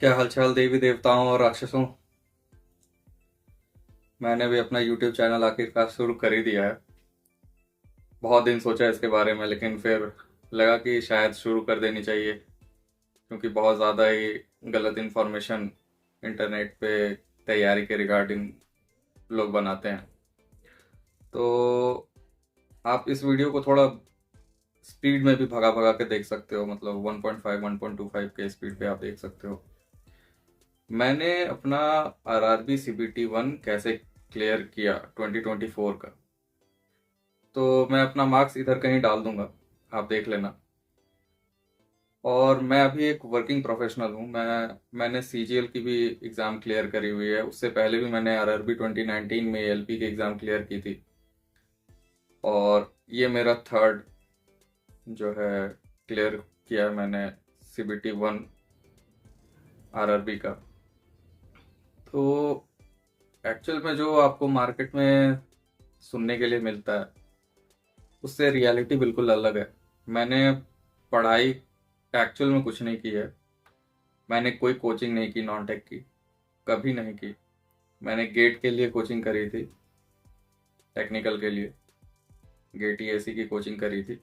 क्या हालचाल देवी देवताओं और राक्षसों। मैंने भी अपना YouTube चैनल आखिरकार शुरू कर ही दिया है। बहुत दिन सोचा इसके बारे में, लेकिन फिर लगा कि शायद शुरू कर देनी चाहिए, क्योंकि बहुत ज़्यादा ही गलत इन्फॉर्मेशन इंटरनेट पे तैयारी के रिगार्डिंग लोग बनाते हैं। तो आप इस वीडियो को थोड़ा स्पीड में भी भगा भगा के देख सकते हो, मतलब 1.5 1.25 के स्पीड पे आप देख सकते हो। मैंने अपना RRB CBT 1 कैसे क्लियर किया 2024 का, तो मैं अपना मार्क्स इधर कहीं डाल दूंगा, आप देख लेना। और मैं अभी एक वर्किंग प्रोफेशनल हूँ। मैंने CGL की भी एग्ज़ाम क्लियर करी हुई है। उससे पहले भी मैंने RRB 2019 में LP की एग्ज़ाम क्लियर की थी, और ये मेरा थर्ड जो है क्लियर किया है मैंने CBT 1 RRB का। तो एक्चुअल में जो आपको मार्केट में सुनने के लिए मिलता है, उससे रियलिटी बिल्कुल अलग है। मैंने पढ़ाई एक्चुअल में कुछ नहीं की है। मैंने कोई कोचिंग नहीं की नॉन टेक की, कभी नहीं की। मैंने गेट के लिए कोचिंग करी थी, टेक्निकल के लिए गेट EAC की कोचिंग करी थी।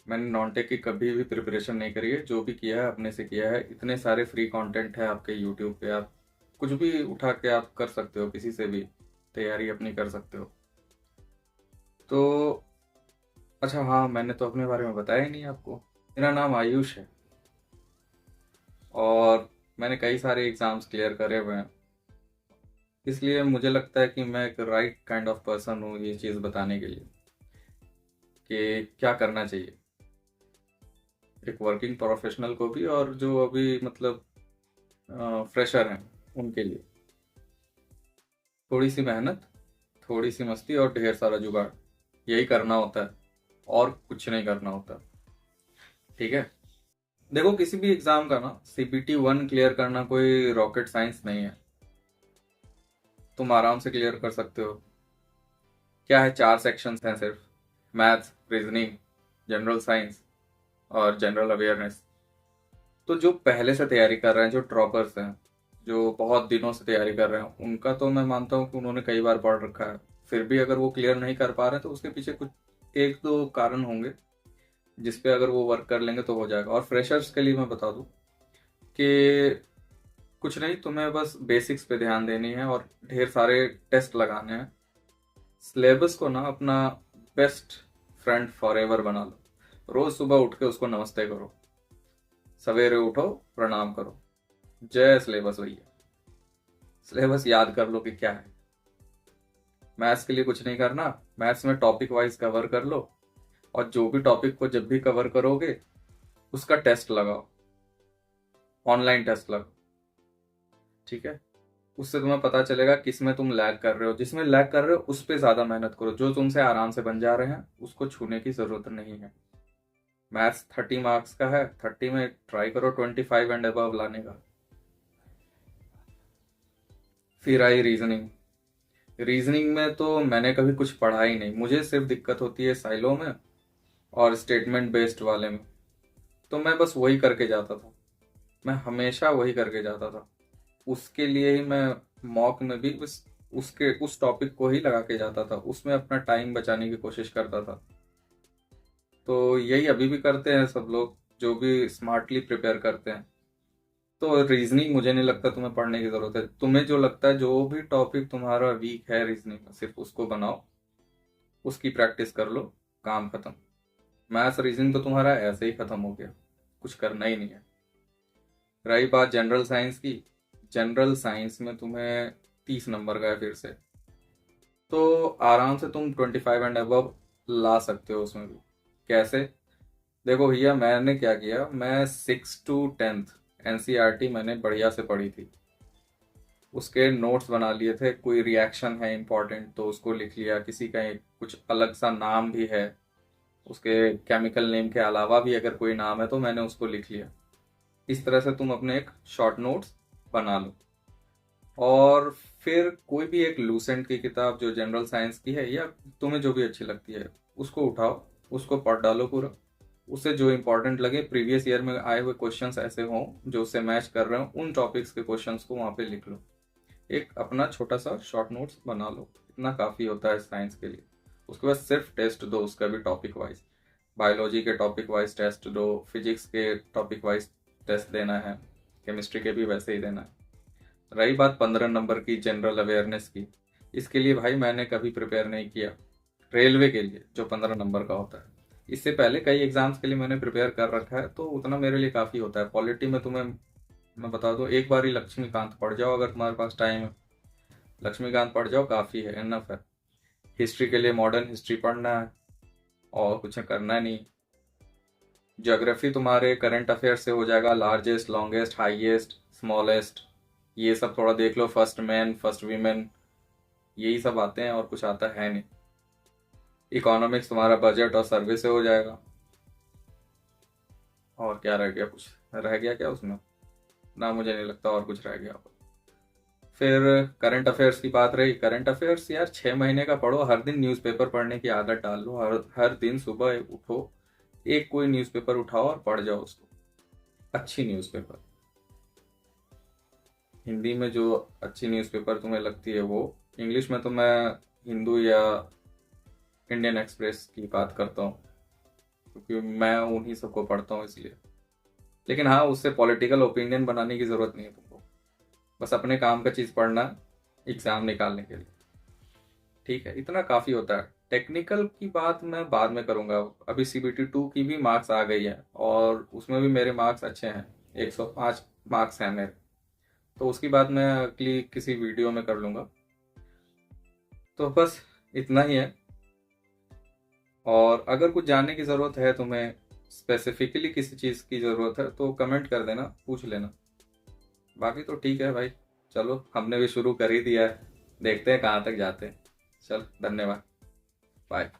मैंने नॉन टेक की कभी भी प्रिपरेशन नहीं करी है। जो भी किया है अपने से किया है। इतने सारे फ्री कंटेंट है आपके यूट्यूब पे, आप कुछ भी उठा के आप कर सकते हो, किसी से भी तैयारी अपनी कर सकते हो। तो अच्छा, हाँ, मैंने तो अपने बारे में बताया ही नहीं आपको। मेरा नाम आयुष है, और मैंने कई सारे एग्ज़ाम्स क्लियर करे हुए हैं। इसलिए मुझे लगता है कि मैं एक राइट काइंड ऑफ पर्सन हूँ ये चीज़ बताने के लिए कि क्या करना चाहिए एक वर्किंग प्रोफेशनल को भी, और जो अभी मतलब फ्रेशर हैं उनके लिए। थोड़ी सी मेहनत, थोड़ी सी मस्ती और ढेर सारा जुगाड़, यही करना होता है, और कुछ नहीं करना होता। ठीक है। देखो, किसी भी एग्ज़ाम का ना CBT 1 क्लियर करना कोई रॉकेट साइंस नहीं है। तुम आराम से क्लियर कर सकते हो। क्या है, 4 सेक्शंस हैं सिर्फ: मैथ्स, रीजनिंग, जनरल साइंस और जनरल अवेयरनेस। तो जो पहले से तैयारी कर रहे हैं, जो टॉपर्स हैं, जो बहुत दिनों से तैयारी कर रहे हैं, उनका तो मैं मानता हूँ कि उन्होंने कई बार पढ़ रखा है। फिर भी अगर वो क्लियर नहीं कर पा रहे हैं, तो उसके पीछे कुछ एक दो कारण होंगे, जिस पे अगर वो वर्क कर लेंगे तो हो जाएगा। और फ्रेशर्स के लिए मैं बता दूं कि कुछ नहीं, तुम्हें बस बेसिक्स पे ध्यान देनी है और ढेर सारे टेस्ट लगाने हैं। सिलेबस को ना अपना बेस्ट फ्रेंड फॉरएवर बना लो। रोज सुबह उठ के उसको नमस्ते करो, सवेरे उठो, प्रणाम करो, जय सिलेबस भैया। सिलेबस याद कर लो कि क्या है। मैथ्स के लिए कुछ नहीं करना। मैथ्स में टॉपिक वाइज कवर कर लो, और जो भी टॉपिक को जब भी कवर करोगे, उसका टेस्ट लगाओ, ऑनलाइन टेस्ट लगाओ। ठीक है। उससे तुम्हें पता चलेगा किस में तुम लैग कर रहे हो। जिसमें लैग कर रहे हो उस पर ज्यादा मेहनत करो। जो तुमसे आराम से बन जा रहे हैं उसको छूने की जरूरत नहीं है। मैथ्स 30 मार्क्स का है, 30 में ट्राई करो 25 एंड अबव लाने का। फिर आई रीजनिंग। रीजनिंग में तो मैंने कभी कुछ पढ़ा ही नहीं। मुझे सिर्फ दिक्कत होती है साइलो में और स्टेटमेंट बेस्ड वाले में। तो मैं बस वही करके जाता था। मैं हमेशा वही करके जाता था। उसके लिए ही मैं मॉक में भी बस उसके उस टॉपिक को ही लगा के जाता था। उसमें अपना टाइम बचाने की कोशिश करता था। तो यही अभी भी करते हैं सब लोग जो भी स्मार्टली प्रिपेयर करते हैं। तो रीजनिंग मुझे नहीं लगता तुम्हें पढ़ने की जरूरत है। तुम्हें जो लगता है, जो भी टॉपिक तुम्हारा वीक है रीजनिंग में, सिर्फ उसको बनाओ, उसकी प्रैक्टिस कर लो, काम खत्म। मैथ्स रीजनिंग तो तुम्हारा ऐसे ही खत्म हो गया, कुछ करना ही नहीं है। रही बात जनरल साइंस की, जनरल साइंस में तुम्हें 30 नंबर का है फिर से। तो आराम से तुम 25 एंड अबव ला सकते हो उसमें भी। कैसे? देखो भैया, मैंने क्या किया, मैं 6 to 10th NCERT मैंने बढ़िया से पढ़ी थी। उसके नोट्स बना लिए थे। कोई रिएक्शन है इंपॉर्टेंट तो उसको लिख लिया। किसी का कुछ अलग सा नाम भी है, उसके केमिकल नेम के अलावा भी अगर कोई नाम है तो मैंने उसको लिख लिया। इस तरह से तुम अपने एक शॉर्ट नोट्स बना लो। और फिर कोई भी एक लूसेंट की किताब जो जनरल साइंस की है, या तुम्हें जो भी अच्छी लगती है, उसको उठाओ, उसको पढ़ डालो पूरा। उससे जो इंपॉर्टेंट लगे, प्रीवियस ईयर में आए हुए क्वेश्चंस ऐसे हों जो उससे मैच कर रहे हो, उन टॉपिक्स के क्वेश्चंस को वहाँ पे लिख लो। एक अपना छोटा सा शॉर्ट नोट्स बना लो, इतना काफ़ी होता है साइंस के लिए। उसके बाद सिर्फ टेस्ट दो उसका भी टॉपिक वाइज, बायोलॉजी के टॉपिक वाइज टेस्ट दो, फिजिक्स के टॉपिक वाइज टेस्ट देना है, केमिस्ट्री के भी वैसे ही देना है। रही बात 15 नंबर की जनरल अवेयरनेस की, इसके लिए भाई मैंने कभी प्रिपेयर नहीं किया। रेलवे के लिए जो 15 नंबर का होता है, इससे पहले कई एग्जाम्स के लिए मैंने प्रिपेयर कर रखा है, तो उतना मेरे लिए काफ़ी होता है। पॉलिटी में तुम्हें मैं बता दूं, एक बार ही लक्ष्मीकांत पढ़ जाओ अगर तुम्हारे पास टाइम है, लक्ष्मीकांत पढ़ जाओ, काफ़ी है, इनफ है। हिस्ट्री के लिए मॉडर्न हिस्ट्री पढ़ना है और कुछ करना नहीं। ज्योग्राफी तुम्हारे करंट अफेयर से हो जाएगा, लार्जेस्ट, लॉन्गेस्ट, हाईएस्ट, स्मॉलेस्ट, ये सब थोड़ा देख लो, फर्स्ट मैन, फर्स्ट वीमेन, यही सब आते हैं और कुछ आता है नहीं। इकोनॉमिक्स तुम्हारा बजट और सर्वे से हो जाएगा। और क्या रह गया, कुछ रह गया क्या उसमें? ना, मुझे नहीं लगता और कुछ रह गया। फिर करंट अफेयर्स की बात रही, करंट अफेयर्स यार 6 महीने का पढ़ो, हर दिन न्यूज़पेपर पढ़ने की आदत डाल लो। हर दिन सुबह उठो, एक कोई न्यूज़पेपर उठाओ और पढ़ जाओ उसको, अच्छी न्यूज़पेपर। हिंदी में जो अच्छी न्यूज़पेपर तुम्हें लगती है वो, इंग्लिश में तो मैं हिंदू या इंडियन एक्सप्रेस की बात करता हूँ, क्योंकि मैं उन्हीं सबको पढ़ता हूँ इसलिए। लेकिन हाँ, उससे पॉलिटिकल ओपिनियन बनाने की ज़रूरत नहीं है तुमको, बस अपने काम का चीज़ पढ़ना एग्ज़ाम निकालने के लिए, ठीक है? इतना काफ़ी होता है। टेक्निकल की बात मैं बाद में करूँगा। अभी CBT 2 की भी मार्क्स आ गई है और उसमें भी मेरे मार्क्स अच्छे हैं, 105 मार्क्स हैं मेरे, तो उसकी बात मैं अगली किसी वीडियो में कर लूँगा। तो बस इतना ही है। और अगर कुछ जानने की ज़रूरत है तुम्हें, स्पेसिफिकली किसी चीज़ की ज़रूरत है, तो कमेंट कर देना, पूछ लेना। बाकी तो ठीक है भाई, चलो हमने भी शुरू कर ही दिया है, देखते हैं कहाँ तक जाते हैं। चल, धन्यवाद, बाय।